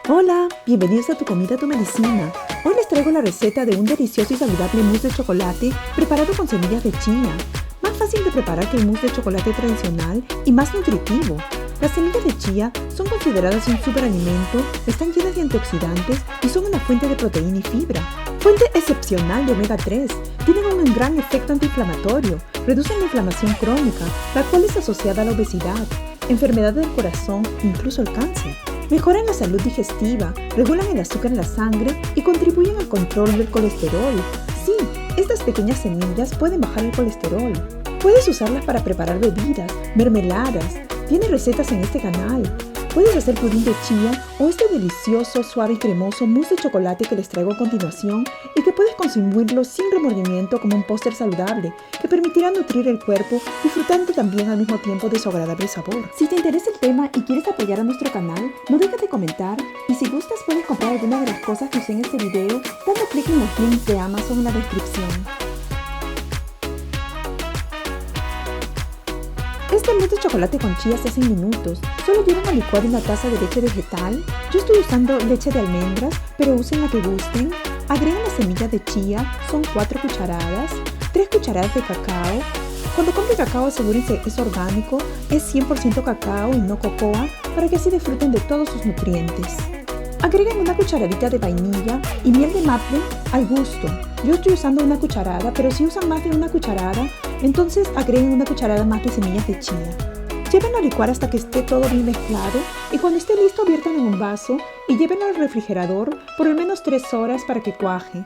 Hola, bienvenidos a Tu Comida, Tu Medicina. Hoy les traigo la receta de un delicioso y saludable mousse de chocolate preparado con semillas de chía. Más fácil de preparar que el mousse de chocolate tradicional y más nutritivo. Las semillas de chía son consideradas un superalimento, están llenas de antioxidantes y son una fuente de proteína y fibra. Fuente excepcional de omega 3, tienen un gran efecto antiinflamatorio, reducen la inflamación crónica, la cual es asociada a la obesidad, enfermedad del corazón e incluso el cáncer. Mejoran la salud digestiva, regulan el azúcar en la sangre y contribuyen al control del colesterol. Sí, estas pequeñas semillas pueden bajar el colesterol. Puedes usarlas para preparar bebidas, mermeladas. Tiene recetas en este canal. Puedes hacer pudín de chía o este delicioso, suave y cremoso mousse de chocolate que les traigo a continuación y que puedes consumirlo sin remordimiento como un póster saludable que permitirá nutrir el cuerpo, disfrutando también al mismo tiempo de su agradable sabor. Si te interesa el tema y quieres apoyar a nuestro canal, no dejes de comentar y si gustas puedes comprar alguna de las cosas que usé en este video dando clic en los links de Amazon en la descripción. Este mousse de chocolate con chía se hace en minutos. Solo llevan a licuar una taza de leche vegetal. Yo estoy usando leche de almendras, pero usen la que gusten. Agregan las semillas de chía, son 4 cucharadas, 3 cucharadas de cacao. Cuando compre cacao asegúrense que es orgánico, es 100% cacao y no cocoa, para que así disfruten de todos sus nutrientes. Agreguen una cucharadita de vainilla y miel de maple al gusto. Yo estoy usando una cucharada, pero si usan más de una cucharada, entonces agreguen una cucharada más de semillas de chía. Llévenlo a licuar hasta que esté todo bien mezclado y cuando esté listo viértanlo en un vaso y llévenlo al refrigerador por al menos 3 horas para que cuaje.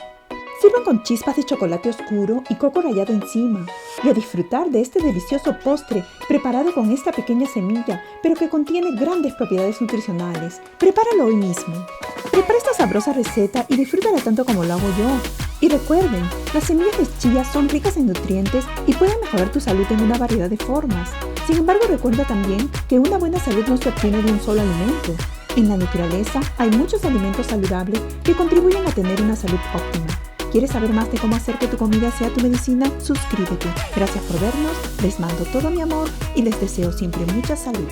Sirvan con chispas de chocolate oscuro y coco rallado encima y a disfrutar de este delicioso postre preparado con esta pequeña semilla, pero que contiene grandes propiedades nutricionales. Prepáralo hoy mismo. Prepara esta sabrosa receta y disfrútala tanto como lo hago yo. Y recuerden, las semillas de chía son ricas en nutrientes y pueden mejorar tu salud en una variedad de formas. Sin embargo, recuerda también que una buena salud no se obtiene de un solo alimento. En la naturaleza hay muchos alimentos saludables que contribuyen a tener una salud óptima. ¿Quieres saber más de cómo hacer que tu comida sea tu medicina? Suscríbete. Gracias por vernos, les mando todo mi amor y les deseo siempre mucha salud.